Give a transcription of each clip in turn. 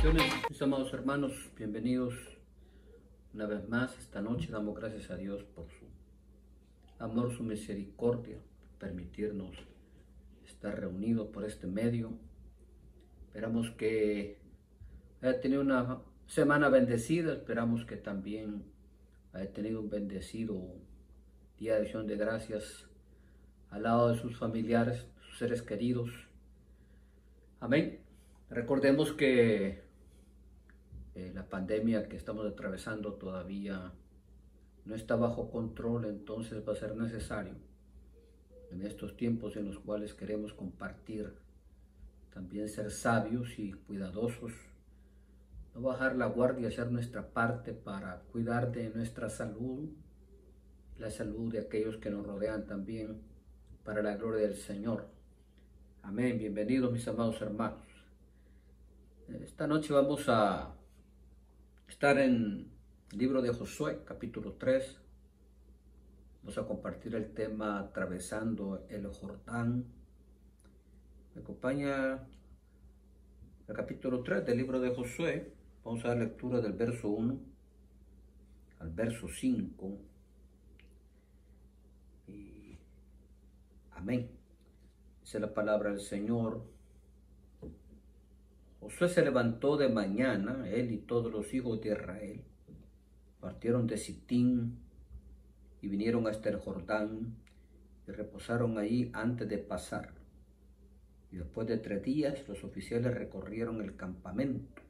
Bendiciones, mis amados hermanos, bienvenidos una vez más. Esta noche damos gracias a Dios por su amor, su misericordia, permitirnos estar reunidos por este medio. Esperamos que haya tenido una semana bendecida, esperamos que también haya tenido un bendecido día de acción de gracias al lado de sus familiares, sus seres queridos. Amén. Recordemos que la pandemia que estamos atravesando todavía no está bajo control, entonces va a ser necesario en estos tiempos en los cuales queremos compartir, también ser sabios y cuidadosos, no bajar la guardia, hacer nuestra parte para cuidar de nuestra salud, la salud de aquellos que nos rodean también, para la gloria del Señor. Amén. Bienvenidos, mis amados hermanos. Esta noche vamos a estar en el libro de Josué, capítulo 3. Vamos a compartir el tema atravesando el Jordán. Me acompaña el capítulo 3 del libro de Josué. Vamos a dar lectura del verso 1 al verso 5. Y amén. Dice la palabra del Señor. Josué se levantó de mañana, él y todos los hijos de Israel. Partieron de Sitín y vinieron hasta el Jordán y reposaron allí antes de pasar. Y después de 3 días los oficiales recorrieron el campamento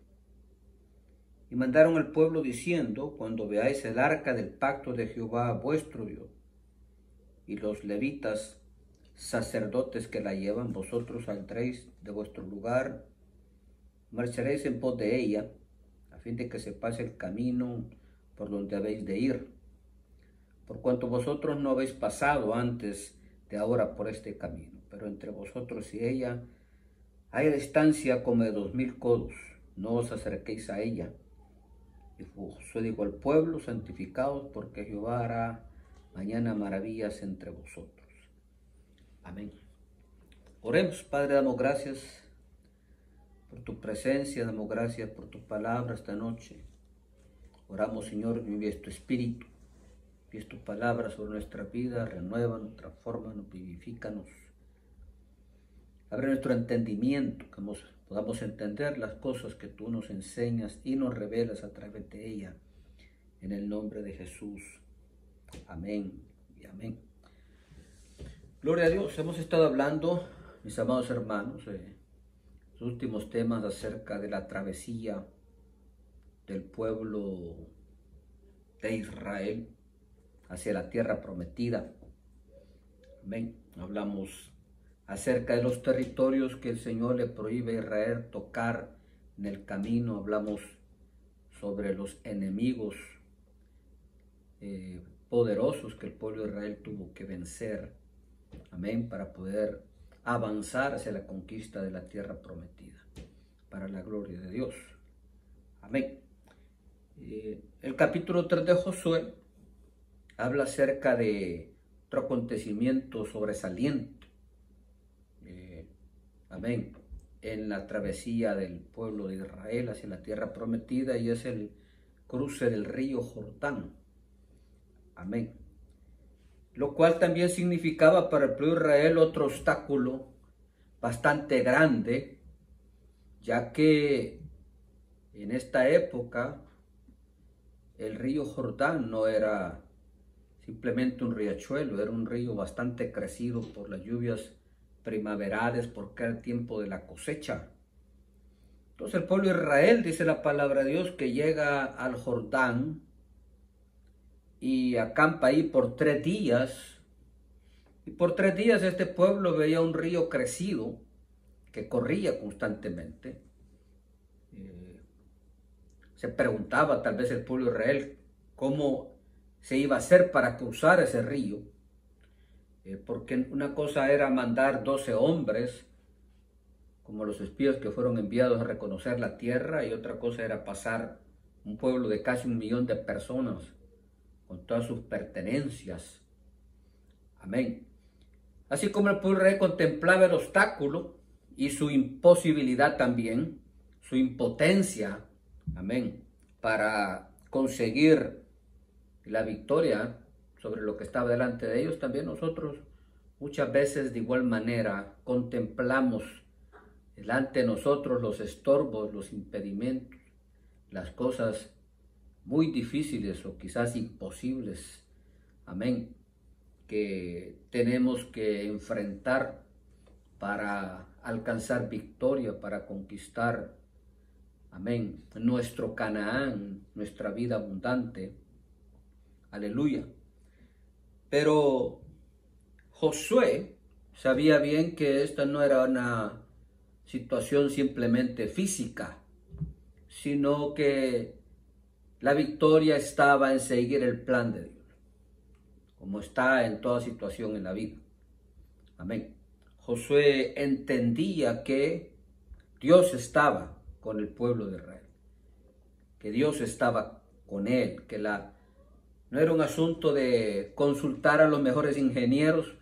y mandaron al pueblo diciendo: cuando veáis el arca del pacto de Jehová vuestro Dios y los levitas sacerdotes que la llevan, vosotros saldréis de vuestro lugar, marcharéis en pos de ella, a fin de que se pase el camino por donde habéis de ir, por cuanto vosotros no habéis pasado antes de ahora por este camino, pero entre vosotros y ella hay distancia como de 2000 codos, no os acerquéis a ella. Y Josué dijo al pueblo: santificaos, porque Jehová hará mañana maravillas entre vosotros. Amén. Oremos. Padre, damos gracias por tu presencia, damos gracias por tu palabra esta noche. Oramos, Señor, envíes tu espíritu, envíes tu palabra sobre nuestra vida, renuévanos, transfórmanos, vivifícanos. Abre nuestro entendimiento, que podamos entender las cosas que tú nos enseñas y nos revelas a través de ella. En el nombre de Jesús. Amén y amén. Gloria a Dios. Hemos estado hablando, mis amados hermanos, los últimos temas acerca de la travesía del pueblo de Israel hacia la tierra prometida. Amén. Hablamos acerca de los territorios que el Señor le prohíbe a Israel tocar en el camino. Hablamos sobre los enemigos poderosos que el pueblo de Israel tuvo que vencer. Amén. Para poder avanzar hacia la conquista de la tierra prometida, para la gloria de Dios. Amén. El capítulo 3 de Josué habla acerca de otro acontecimiento sobresaliente. Amén. En la travesía del pueblo de Israel hacia la tierra prometida, y es el cruce del río Jordán. Amén. Lo cual también significaba para el pueblo de Israel otro obstáculo bastante grande, ya que en esta época el río Jordán no era simplemente un riachuelo, era un río bastante crecido por las lluvias primaverales, porque era el tiempo de la cosecha. Entonces el pueblo de Israel, dice la palabra de Dios, que llega al Jordán y acampa ahí por 3 días. Y por 3 días este pueblo veía un río crecido que corría constantemente. Se preguntaba tal vez el pueblo de Israel cómo se iba a hacer para cruzar ese río. Porque una cosa era mandar 12 hombres, como los espías que fueron enviados a reconocer la tierra, y otra cosa era pasar un pueblo de casi 1 millón de personas con todas sus pertenencias. Amén. Así como el pueblo de Israel contemplaba el obstáculo y su imposibilidad también, su impotencia, amén, para conseguir la victoria sobre lo que estaba delante de ellos, también nosotros muchas veces de igual manera contemplamos delante de nosotros los estorbos, los impedimentos, las cosas muy difíciles o quizás imposibles, amén, que tenemos que enfrentar para alcanzar victoria, para conquistar, amén, nuestro Canaán, nuestra vida abundante. Aleluya. Pero Josué sabía bien que esta no era una situación simplemente física, sino que la victoria estaba en seguir el plan de Dios, como está en toda situación en la vida. Amén. Josué entendía que Dios estaba con el pueblo de Israel, que Dios estaba con él, que no era un asunto de consultar a los mejores ingenieros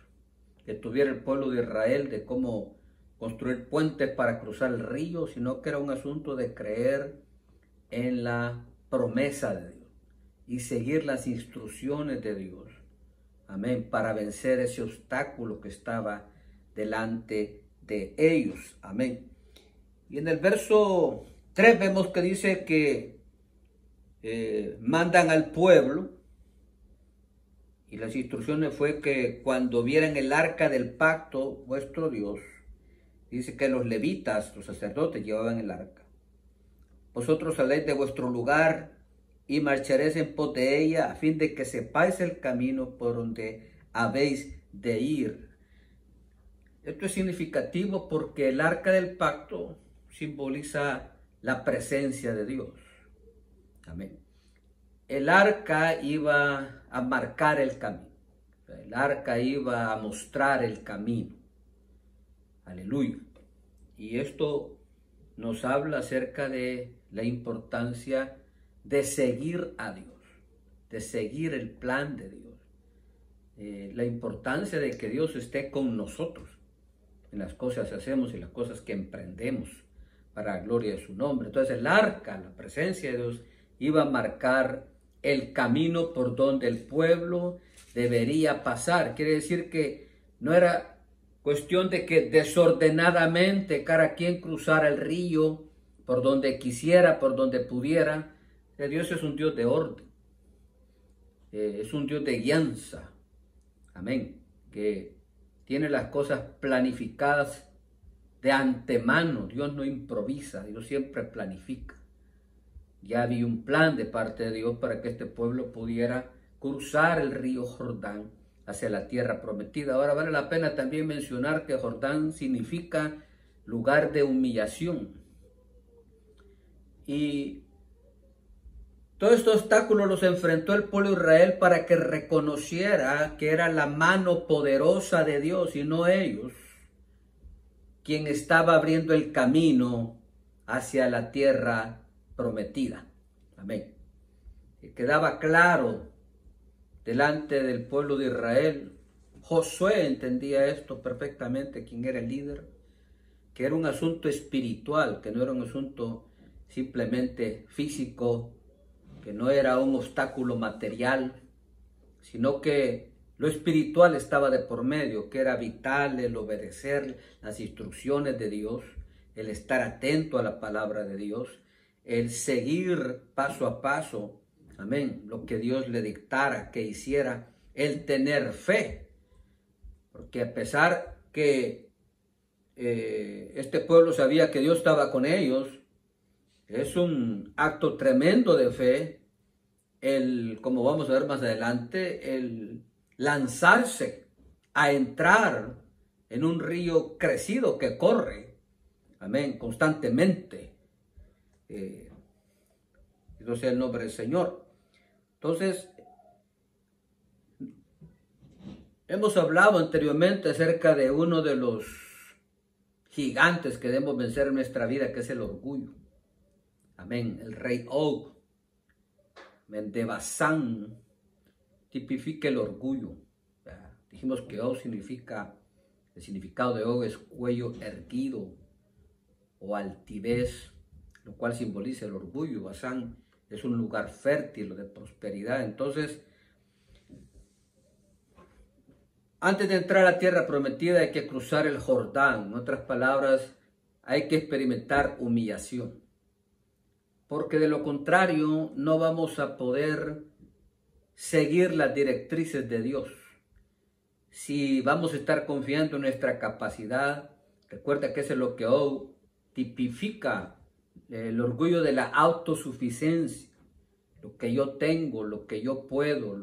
que tuviera el pueblo de Israel de cómo construir puentes para cruzar el río, sino que era un asunto de creer en la promesa de Dios y seguir las instrucciones de Dios. Amén, para vencer ese obstáculo que estaba delante de ellos. Amén. Y en el verso 3 vemos que dice que mandan al pueblo, y las instrucciones fue que cuando vieran el arca del pacto, vuestro Dios, dice que los levitas, los sacerdotes, llevaban el arca. Vosotros saléis de vuestro lugar y marcharéis en pos de ella, a fin de que sepáis el camino por donde habéis de ir. Esto es significativo porque el arca del pacto simboliza la presencia de Dios. Amén. El arca iba a marcar el camino. El arca iba a mostrar el camino. Aleluya. Y esto nos habla acerca de la importancia de seguir a Dios, de seguir el plan de Dios. La importancia de que Dios esté con nosotros en las cosas que hacemos y las cosas que emprendemos para la gloria de su nombre. Entonces el arca, la presencia de Dios, iba a marcar el camino por donde el pueblo debería pasar. Quiere decir que no era cuestión de que desordenadamente cada quien cruzara el río por donde quisiera, por donde pudiera. Dios es un Dios de orden, es un Dios de guianza, amén, que tiene las cosas planificadas de antemano. Dios no improvisa, Dios siempre planifica. Ya había un plan de parte de Dios para que este pueblo pudiera cruzar el río Jordán hacia la tierra prometida. Ahora vale la pena también mencionar que Jordán significa lugar de humillación. Y todos estos obstáculos los enfrentó el pueblo de Israel para que reconociera que era la mano poderosa de Dios y no ellos quien estaba abriendo el camino hacia la tierra prometida. Amén. Y quedaba claro delante del pueblo de Israel. Josué entendía esto perfectamente, quien era el líder, que era un asunto espiritual, que no era un asunto simplemente físico, que no era un obstáculo material, sino que lo espiritual estaba de por medio, que era vital el obedecer las instrucciones de Dios, el estar atento a la palabra de Dios, el seguir paso a paso, amén, lo que Dios le dictara que hiciera, el tener fe, porque a pesar que este pueblo sabía que Dios estaba con ellos, es un acto tremendo de fe, como vamos a ver más adelante, el lanzarse a entrar en un río crecido que corre, amén, constantemente. Dios sea el nombre del Señor. Entonces, hemos hablado anteriormente acerca de uno de los gigantes que debemos vencer en nuestra vida, que es el orgullo. Amén. El rey Og, de Basán, tipifica el orgullo. Dijimos que Og significa, el significado de Og es cuello erguido o altivez, lo cual simboliza el orgullo. Basán es un lugar fértil de prosperidad. Entonces, antes de entrar a la tierra prometida hay que cruzar el Jordán. En otras palabras, hay que experimentar humillación. Porque de lo contrario no vamos a poder seguir las directrices de Dios. Si vamos a estar confiando en nuestra capacidad, recuerda que eso es lo que hoy tipifica el orgullo de la autosuficiencia. Lo que yo tengo, lo que yo puedo,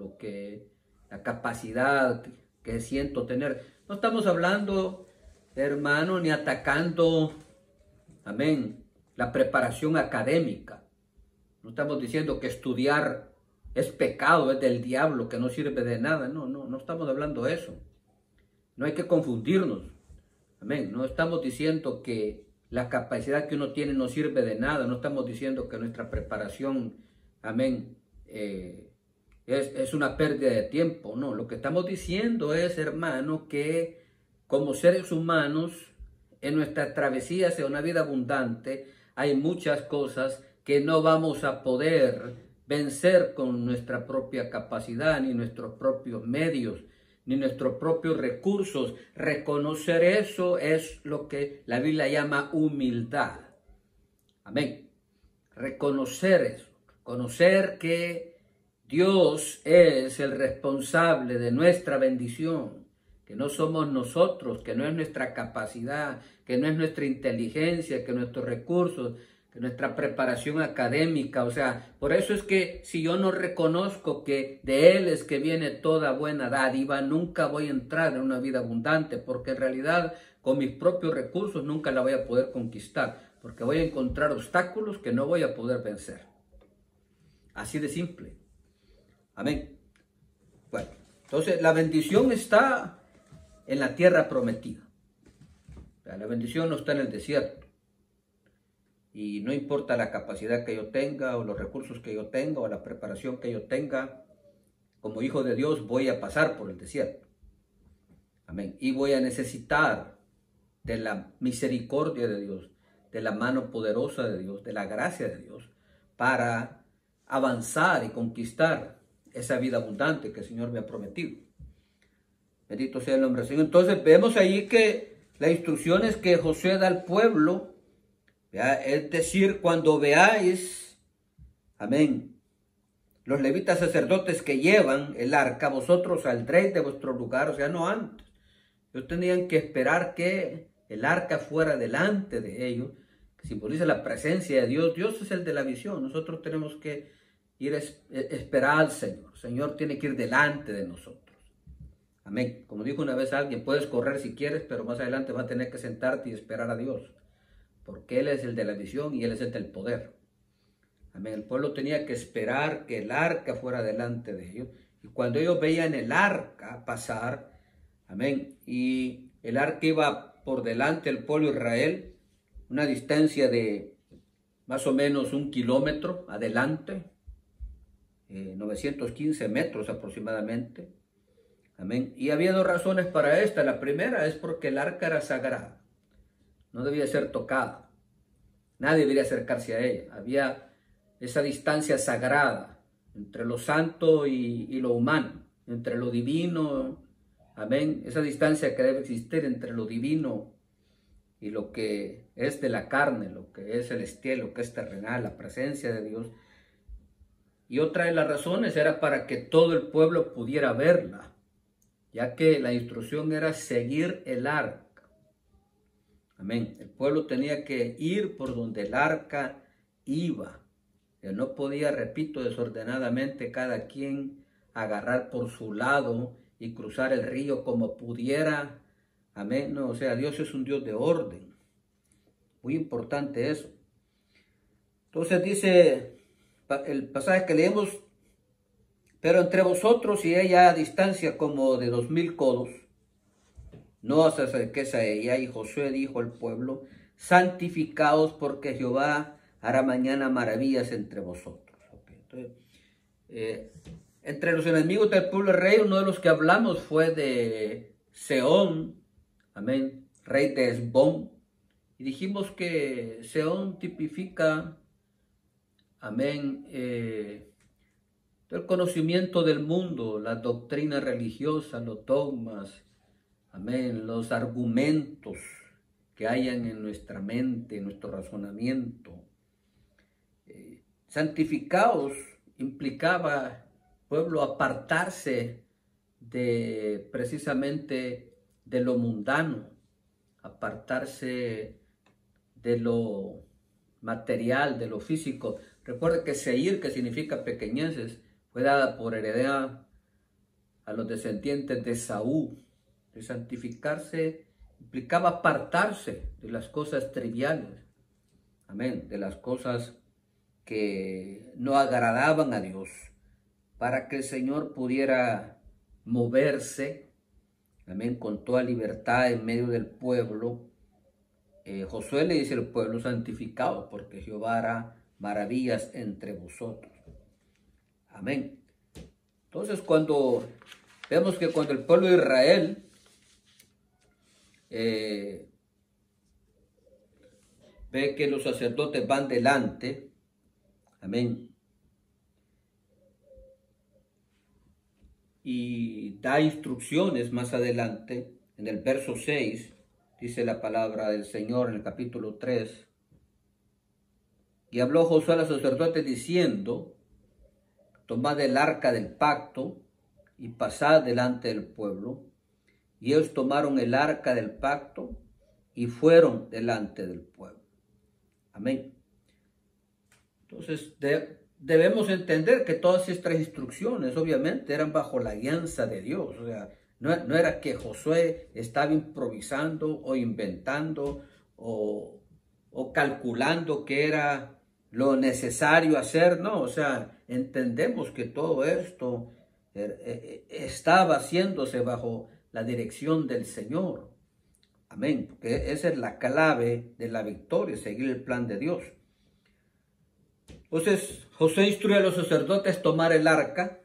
la capacidad que siento tener. No estamos hablando, hermano, ni atacando, amén, la preparación académica. No estamos diciendo que estudiar es pecado, es del diablo, que no sirve de nada. No estamos hablando de eso. No hay que confundirnos. Amén. No estamos diciendo que la capacidad que uno tiene no sirve de nada. No estamos diciendo que nuestra preparación, amén, es una pérdida de tiempo. No, lo que estamos diciendo es, hermano, que como seres humanos, en nuestra travesía hacia una vida abundante, hay muchas cosas que no vamos a poder vencer con nuestra propia capacidad, ni nuestros propios medios, ni nuestros propios recursos. Reconocer eso es lo que la Biblia llama humildad. Amén. Reconocer eso. Conocer que Dios es el responsable de nuestra bendición, que no somos nosotros, que no es nuestra capacidad, que no es nuestra inteligencia, que nuestros recursos, que nuestra preparación académica. O sea, por eso es que si yo no reconozco que de Él es que viene toda buena dádiva, nunca voy a entrar en una vida abundante, porque en realidad con mis propios recursos nunca la voy a poder conquistar, porque voy a encontrar obstáculos que no voy a poder vencer. Así de simple. Amén. Bueno, entonces la bendición está en la tierra prometida. La bendición no está en el desierto. Y no importa la capacidad que yo tenga, o los recursos que yo tenga, o la preparación que yo tenga, como hijo de Dios voy a pasar por el desierto. Amén. Y voy a necesitar de la misericordia de Dios, de la mano poderosa de Dios, de la gracia de Dios, para avanzar y conquistar esa vida abundante que el Señor me ha prometido. Bendito sea el nombre del Señor. Entonces vemos ahí que las instrucciones que Josué da al pueblo, es decir, cuando veáis, amén, los levitas sacerdotes que llevan el arca, vosotros saldréis de vuestro lugar. O sea, no antes. Ellos tenían que esperar que el arca fuera delante de ellos, que simboliza la presencia de Dios. Dios es el de la visión. Nosotros tenemos que ir a esperar al Señor. El Señor tiene que ir delante de nosotros. Amén. Como dijo una vez alguien, puedes correr si quieres, pero más adelante vas a tener que sentarte y esperar a Dios, porque Él es el de la visión y Él es el del poder. Amén. El pueblo tenía que esperar que el arca fuera delante de ellos. Y cuando ellos veían el arca pasar, amén, y el arca iba por delante del pueblo de Israel, una distancia de más o menos 1 kilómetro adelante, 915 metros aproximadamente. Amén. Y había dos razones para esta. La primera es porque el arca era sagrada. No debía ser tocada. Nadie debería acercarse a ella. Había esa distancia sagrada entre lo santo y lo humano, entre lo divino. Amén. Esa distancia que debe existir entre lo divino y lo que es de la carne, lo que es celestial, lo que es terrenal, la presencia de Dios. Y otra de las razones era para que todo el pueblo pudiera verla, ya que la instrucción era seguir el arca. Amén. El pueblo tenía que ir por donde el arca iba. Él no podía, repito, desordenadamente cada quien agarrar por su lado y cruzar el río como pudiera. Amén. No, o sea, Dios es un Dios de orden. Muy importante eso. Entonces dice el pasaje que leemos: pero entre vosotros y ella a distancia como de 2000 codos, no os acerquéis a ella. Y Josué dijo al pueblo: santificaos, porque Jehová hará mañana maravillas entre vosotros. Entonces, entre los enemigos del pueblo rey, uno de los que hablamos fue de Sehón, amén, rey de Hesbón, Y dijimos que Seón tipifica, amén, el conocimiento del mundo, la doctrina religiosa, los dogmas, amén, los argumentos que hayan en nuestra mente, en nuestro razonamiento. Santificados implicaba, pueblo, apartarse de precisamente de lo mundano, apartarse de lo material, de lo físico. Recuerde que Seir, que significa pequeñeces, fue dada por heredad a los descendientes de Saúl. De santificarse implicaba apartarse de las cosas triviales, amén, de las cosas que no agradaban a Dios, para que el Señor pudiera moverse, amén, con toda libertad en medio del pueblo. Josué le dice al pueblo: santificados, porque Jehová hará maravillas entre vosotros. Amén. Entonces, cuando vemos que cuando el pueblo de Israel ve que los sacerdotes van delante, amén, y da instrucciones más adelante, en el verso 6, dice la palabra del Señor en el capítulo 3, y habló Josué a los sacerdotes diciendo: tomad el arca del pacto y pasad delante del pueblo. Y ellos tomaron el arca del pacto y fueron delante del pueblo. Amén. Entonces debemos entender que todas estas instrucciones obviamente eran bajo la guianza de Dios. O sea, no era que Josué estaba improvisando o inventando o calculando que era lo necesario hacer. No, o sea, entendemos que todo esto estaba haciéndose bajo la dirección del Señor. Amén. Porque esa es la clave de la victoria, seguir el plan de Dios. Entonces, Josué instruye a los sacerdotes tomar el arca,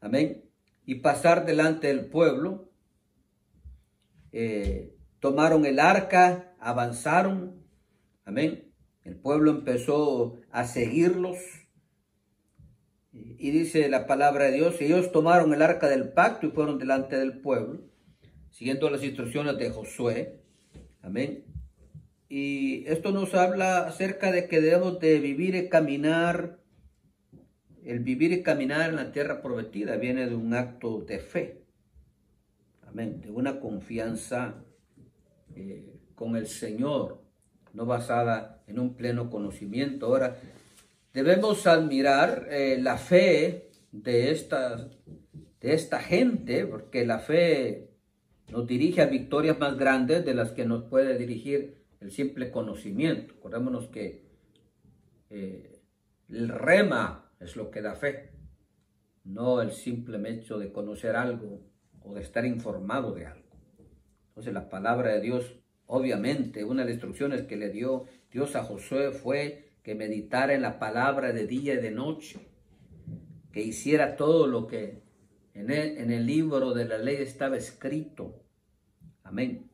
amén, y pasar delante del pueblo. Tomaron el arca, avanzaron, amén. El pueblo empezó a seguirlos. Y dice la palabra de Dios: ellos tomaron el arca del pacto y fueron delante del pueblo, siguiendo las instrucciones de Josué. Amén. Y esto nos habla acerca de que debemos de vivir y caminar. El vivir y caminar en la tierra prometida viene de un acto de fe. Amén. De una confianza con el Señor, no basada en un pleno conocimiento. Ahora, debemos admirar la fe de esta gente, porque la fe nos dirige a victorias más grandes de las que nos puede dirigir el simple conocimiento. Acordémonos que el rema es lo que da fe, no el simple hecho de conocer algo o de estar informado de algo. Entonces la palabra de Dios, obviamente, una de las instrucciones que le dio Dios a Josué fue que meditara en la palabra de día y de noche, que hiciera todo lo que en el libro de la ley estaba escrito. Amén.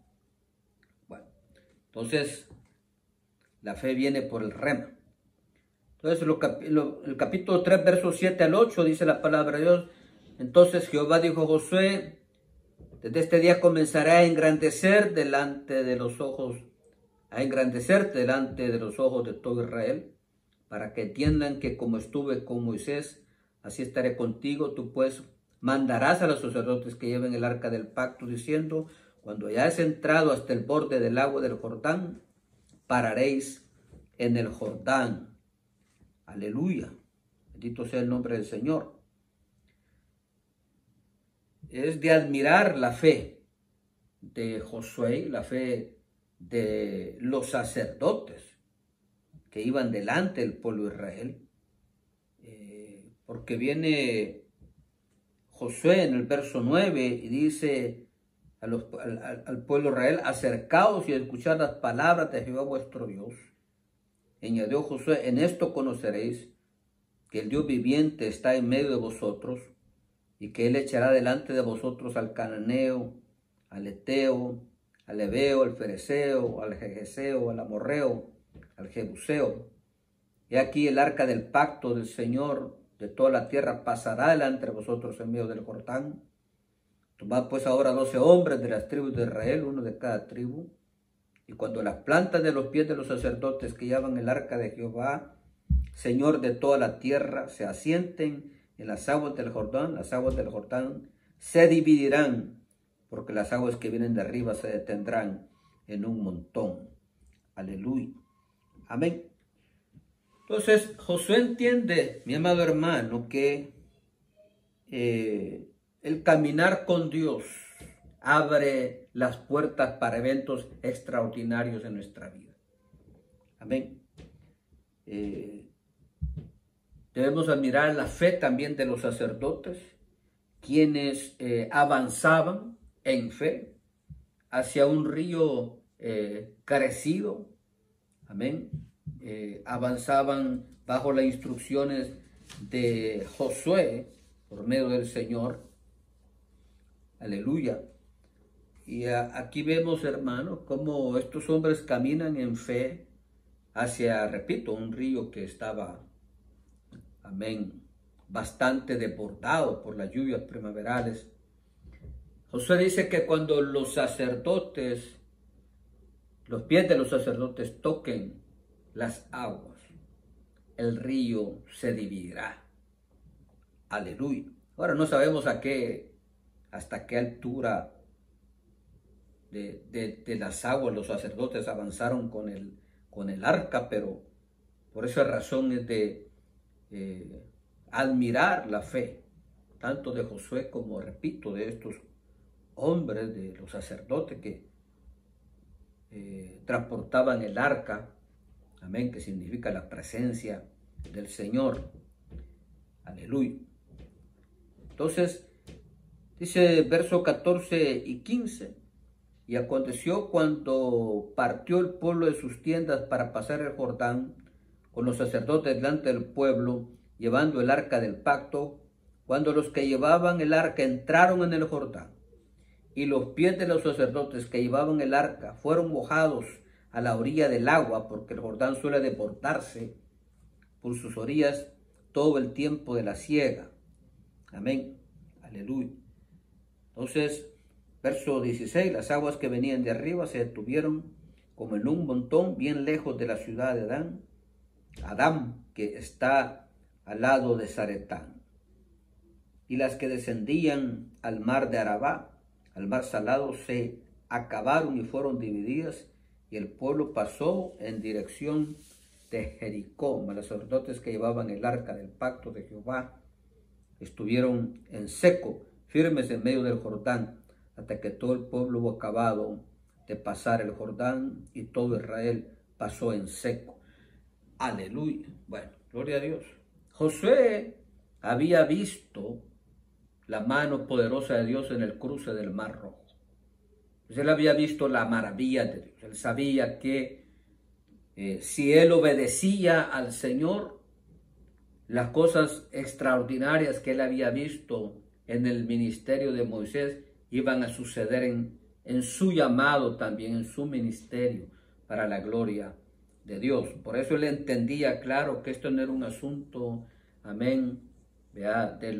Bueno, entonces la fe viene por el rema. Entonces el capítulo 3, versos 7 al 8 dice la palabra de Dios: entonces Jehová dijo a Josué: desde este día comenzaré a engrandecerte delante de los ojos de todo Israel, para que entiendan que como estuve con Moisés, así estaré contigo. Tú pues mandarás a los sacerdotes que lleven el arca del pacto, diciendo: cuando hayáis entrado hasta el borde del agua del Jordán, pararéis en el Jordán. Aleluya. Bendito sea el nombre del Señor. Es de admirar la fe de Josué, la fe de los sacerdotes que iban delante del pueblo de Israel, porque viene Josué en el verso 9 y dice al pueblo de Israel: acercaos y escuchad las palabras de Jehová vuestro Dios. Añadió Josué: en esto conoceréis que el Dios viviente está en medio de vosotros, y que él echará delante de vosotros al cananeo, al eteo, al Ebeo, al Fereseo, al Jegeseo, al Amorreo, al Jebuseo. Y aquí el arca del pacto del Señor de toda la tierra pasará delante de vosotros en medio del Jordán. Tomad pues ahora 12 hombres de las tribus de Israel, uno de cada tribu. Y cuando las plantas de los pies de los sacerdotes que llevan el arca de Jehová, Señor de toda la tierra, se asienten en las aguas del Jordán se dividirán, porque las aguas que vienen de arriba se detendrán en un montón. Aleluya. Amén. Entonces, Josué entiende, mi amado hermano, que el caminar con Dios abre las puertas para eventos extraordinarios en nuestra vida. Amén. Debemos admirar la fe también de los sacerdotes, quienes avanzaban en fe hacia un río crecido. Amén. Avanzaban bajo las instrucciones de Josué por medio del Señor. Aleluya. Y aquí vemos, hermanos, cómo estos hombres caminan en fe hacia, repito, un río que estaba, amén, bastante desbordado por las lluvias primaverales. Josué dice que cuando los sacerdotes, los pies de los sacerdotes toquen las aguas, el río se dividirá. Aleluya. Ahora no sabemos hasta qué altura de las aguas los sacerdotes avanzaron con el arca, pero por esa razón es de admirar la fe, tanto de Josué como, repito, de estos hombres, de los sacerdotes que transportaban el arca, amén, que significa la presencia del Señor. Aleluya. Entonces, dice verso 14 y 15, y aconteció cuando partió el pueblo de sus tiendas para pasar el Jordán, con los sacerdotes delante del pueblo, llevando el arca del pacto, cuando los que llevaban el arca entraron en el Jordán, y los pies de los sacerdotes que llevaban el arca fueron mojados a la orilla del agua, porque el Jordán suele desbordarse por sus orillas todo el tiempo de la siega. Amén. Aleluya. Entonces, verso 16, las aguas que venían de arriba se detuvieron como en un montón bien lejos de la ciudad de Adán, que está al lado de Zaretán. Y las que descendían al mar de Arabá, al mar salado, se acabaron y fueron divididas, y el pueblo pasó en dirección de Jericó. Los sacerdotes que llevaban el arca del pacto de Jehová estuvieron en seco, firmes en medio del Jordán, hasta que todo el pueblo hubo acabado de pasar el Jordán, y todo Israel pasó en seco. Aleluya. Bueno, gloria a Dios. Josué había visto la mano poderosa de Dios en el cruce del Mar Rojo. Pues él había visto la maravilla de Dios. Él sabía que si él obedecía al Señor, las cosas extraordinarias que él había visto en el ministerio de Moisés iban a suceder en su llamado también, en su ministerio, para la gloria de Dios. Por eso él entendía, claro, que esto no era un asunto, amén, de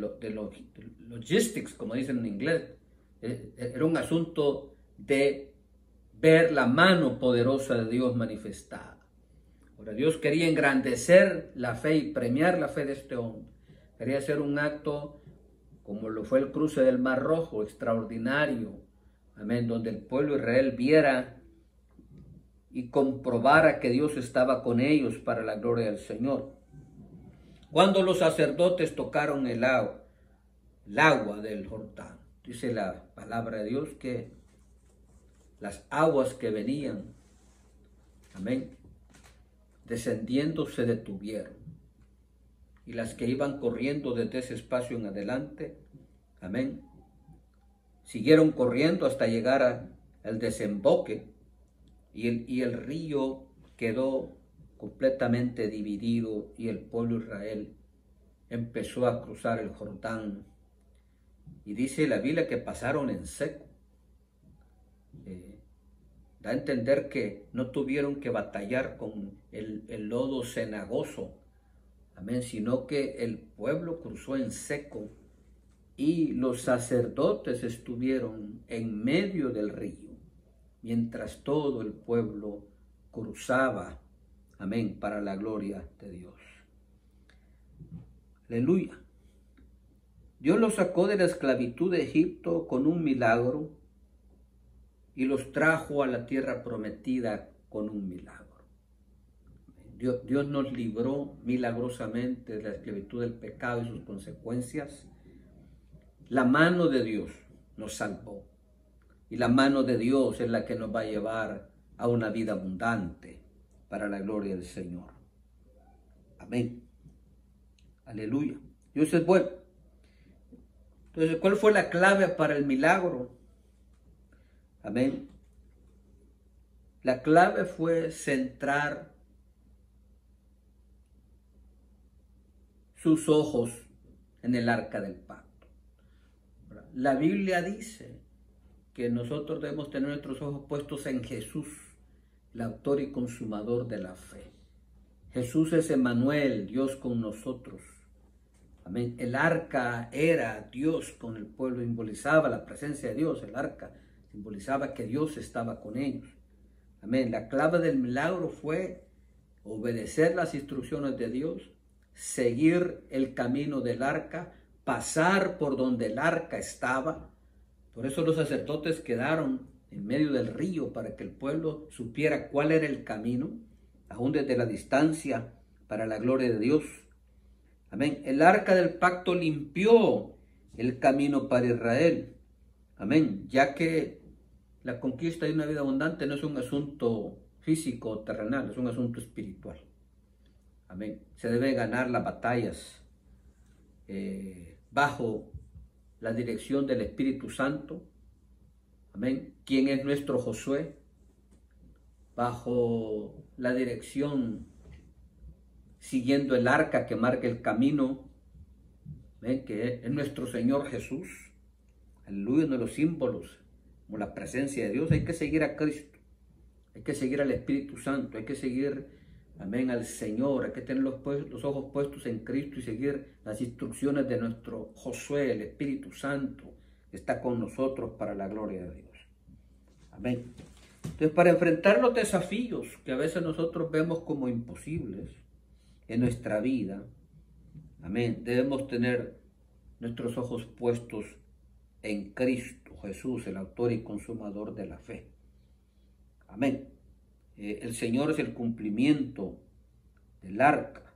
logistics, como dicen en inglés. Era un asunto de ver la mano poderosa de Dios manifestada. Ahora, Dios quería engrandecer la fe y premiar la fe de este hombre. Quería hacer un acto como lo fue el cruce del Mar Rojo, extraordinario, amén, donde el pueblo de Israel viera y comprobara que Dios estaba con ellos para la gloria del Señor. Cuando los sacerdotes tocaron el agua del Jordán, dice la palabra de Dios que las aguas que venían, amén, descendiendo se detuvieron, y las que iban corriendo desde ese espacio en adelante, amén, siguieron corriendo hasta llegar al desemboque, y el río quedó completamente dividido, y el pueblo de Israel empezó a cruzar el Jordán, y dice la Biblia que pasaron en seco. Da a entender que no tuvieron que batallar con el lodo cenagoso, amén, sino que el pueblo cruzó en seco y los sacerdotes estuvieron en medio del río, mientras todo el pueblo cruzaba, amén, para la gloria de Dios. Aleluya. Dios los sacó de la esclavitud de Egipto con un milagro y los trajo a la tierra prometida con un milagro. Dios nos libró milagrosamente de la esclavitud del pecado y sus consecuencias. La mano de Dios nos salvó. Y la mano de Dios es la que nos va a llevar a una vida abundante para la gloria del Señor. Amén. Aleluya. Dios es bueno. Entonces, ¿cuál fue la clave para el milagro? Amén. La clave fue centrar sus ojos en el arca del pacto. La Biblia dice que nosotros debemos tener nuestros ojos puestos en Jesús, el autor y consumador de la fe. Jesús es Emmanuel, Dios con nosotros. Amén. El arca era Dios con el pueblo, simbolizaba la presencia de Dios. El arca simbolizaba que Dios estaba con ellos. Amén. La clave del milagro fue obedecer las instrucciones de Dios, seguir el camino del arca, pasar por donde el arca estaba. Por eso los sacerdotes quedaron en medio del río para que el pueblo supiera cuál era el camino, aún desde la distancia, para la gloria de Dios. Amén. El arca del pacto limpió el camino para Israel. Amén. Ya que la conquista de una vida abundante no es un asunto físico o terrenal, es un asunto espiritual. Amén. Se debe ganar las batallas bajo la dirección del Espíritu Santo. Amén. ¿Quién es nuestro Josué? Bajo la dirección, siguiendo el arca que marca el camino, ¿ven? Que es nuestro Señor Jesús. Aleluya, uno de los símbolos, como la presencia de Dios. Hay que seguir a Cristo, hay que seguir al Espíritu Santo, hay que seguir, amén, al Señor. Hay que tener los ojos puestos en Cristo y seguir las instrucciones de nuestro Josué, el Espíritu Santo, que está con nosotros para la gloria de Dios. Amén. Entonces, para enfrentar los desafíos que a veces nosotros vemos como imposibles en nuestra vida, amén, debemos tener nuestros ojos puestos en Cristo Jesús, el autor y consumador de la fe. Amén. El Señor es el cumplimiento del arca.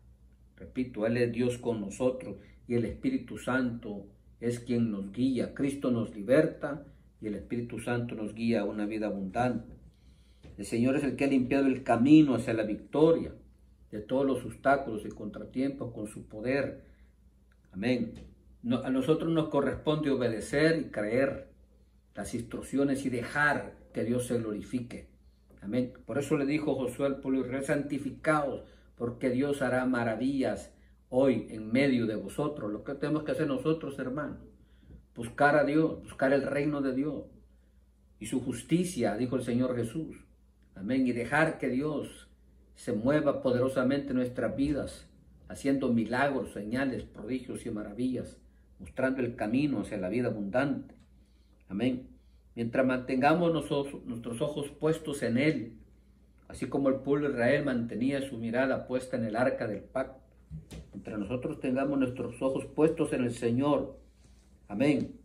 Repito, Él es Dios con nosotros y el Espíritu Santo es quien nos guía. Cristo nos liberta y el Espíritu Santo nos guía a una vida abundante. El Señor es el que ha limpiado el camino hacia la victoria de todos los obstáculos y contratiempos con su poder. Amén. A nosotros nos corresponde obedecer y creer las instrucciones y dejar que Dios se glorifique. Amén. Por eso le dijo Josué al pueblo de Israel: santificaos, porque Dios hará maravillas hoy en medio de vosotros. Lo que tenemos que hacer nosotros, hermanos, buscar a Dios, buscar el reino de Dios y su justicia, dijo el Señor Jesús. Amén. Y dejar que Dios se mueva poderosamente en nuestras vidas, haciendo milagros, señales, prodigios y maravillas, mostrando el camino hacia la vida abundante. Amén. Mientras mantengamos nuestros ojos puestos en Él, así como el pueblo de Israel mantenía su mirada puesta en el arca del pacto, mientras nosotros tengamos nuestros ojos puestos en el Señor, amén,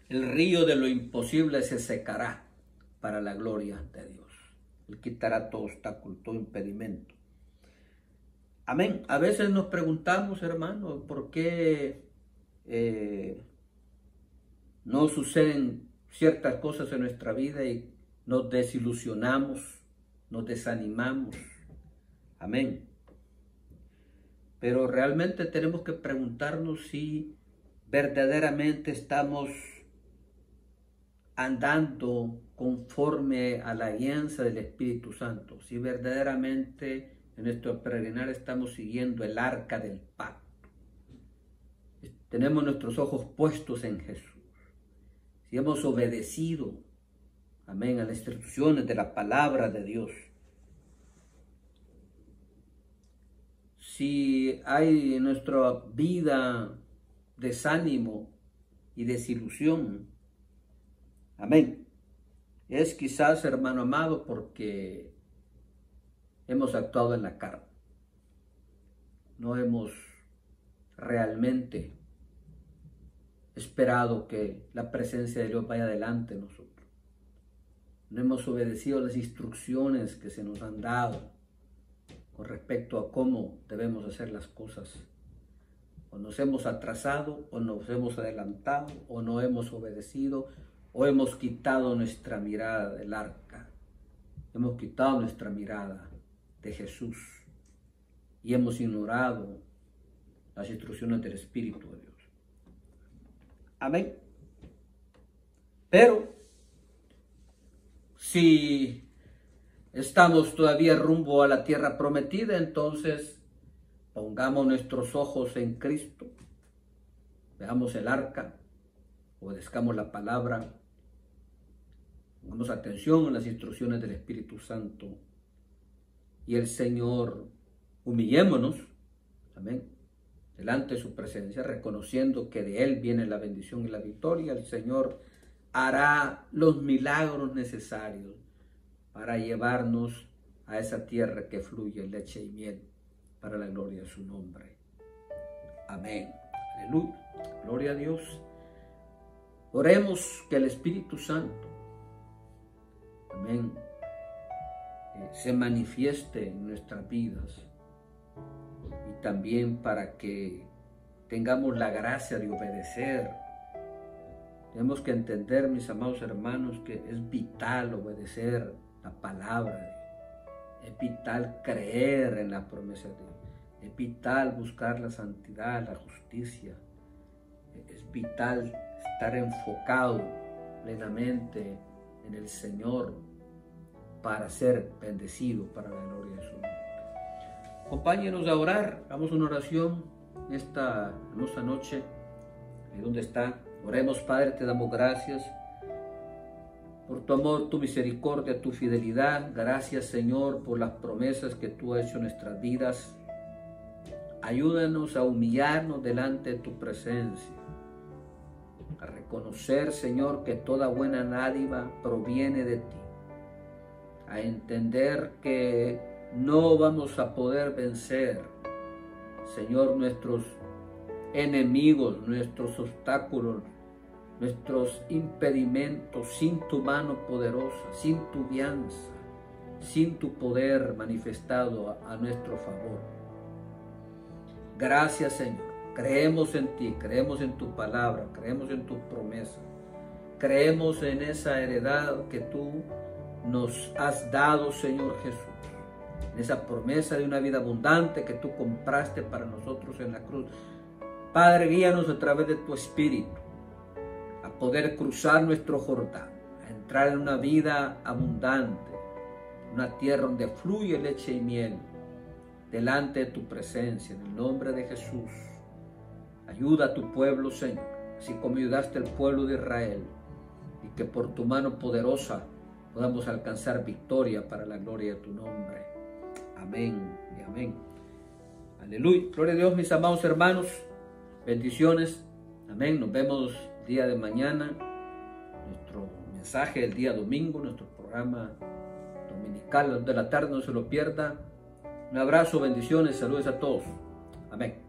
el río de lo imposible se secará para la gloria de Dios. Él quitará todo obstáculo, todo impedimento. Amén. A veces nos preguntamos, hermanos, ¿por qué no suceden ciertas cosas en nuestra vida y nos desilusionamos, nos desanimamos? Amén. Pero realmente tenemos que preguntarnos si verdaderamente estamos andando conforme a la alianza del Espíritu Santo, si verdaderamente en nuestro peregrinar estamos siguiendo el arca del pacto. Tenemos nuestros ojos puestos en Jesús. Si hemos obedecido, amén, a las instrucciones de la palabra de Dios. Si hay en nuestra vida desánimo y desilusión, amén, es quizás, hermano amado, porque hemos actuado en la carne. No hemos realmente esperado que la presencia de Dios vaya delante de nosotros. No hemos obedecido las instrucciones que se nos han dado con respecto a cómo debemos hacer las cosas. O nos hemos atrasado, o nos hemos adelantado, o no hemos obedecido, o hemos quitado nuestra mirada del arca. Hemos quitado nuestra mirada de Jesús y hemos ignorado las instrucciones del Espíritu de Dios. Amén. Pero si estamos todavía rumbo a la tierra prometida, entonces pongamos nuestros ojos en Cristo, veamos el arca, obedezcamos la palabra, pongamos atención a las instrucciones del Espíritu Santo y el Señor, humillémonos, amén, delante de su presencia, reconociendo que de Él viene la bendición y la victoria. El Señor hará los milagros necesarios para llevarnos a esa tierra que fluye leche y miel, para la gloria de su nombre. Amén. Aleluya. Gloria a Dios. Oremos que el Espíritu Santo, amén, se manifieste en nuestras vidas, y también para que tengamos la gracia de obedecer. Tenemos que entender, mis amados hermanos, que es vital obedecer la palabra de Dios. Es vital creer en la promesa de Dios. Es vital buscar la santidad, la justicia. Es vital estar enfocado plenamente en el Señor para ser bendecido para la gloria de su nombre. Acompáñenos a orar. Hagamos una oración esta hermosa noche. Ahí donde está. Oremos. Padre, te damos gracias por tu amor, tu misericordia, tu fidelidad. Gracias, Señor, por las promesas que tú has hecho en nuestras vidas. Ayúdanos a humillarnos delante de tu presencia, a reconocer, Señor, que toda buena dádiva proviene de ti, a entender que no vamos a poder vencer, Señor, nuestros enemigos, nuestros obstáculos, nuestros impedimentos, sin tu mano poderosa, sin tu guianza, sin tu poder manifestado a nuestro favor. Gracias, Señor. Creemos en ti, creemos en tu palabra, creemos en tus promesas, creemos en esa heredad que tú nos has dado, Señor Jesús, en esa promesa de una vida abundante que tú compraste para nosotros en la cruz. Padre, guíanos a través de tu Espíritu a poder cruzar nuestro Jordán, a entrar en una vida abundante, una tierra donde fluye leche y miel, delante de tu presencia, en el nombre de Jesús. Ayuda a tu pueblo, Señor, así como ayudaste al pueblo de Israel, y que por tu mano poderosa podamos alcanzar victoria para la gloria de tu nombre. Amén y amén. Aleluya. Gloria a Dios, mis amados hermanos. Bendiciones. Amén. Nos vemos el día de mañana. Nuestro mensaje el día domingo, nuestro programa dominical de la tarde, no se lo pierda. Un abrazo, bendiciones, saludos a todos. Amén.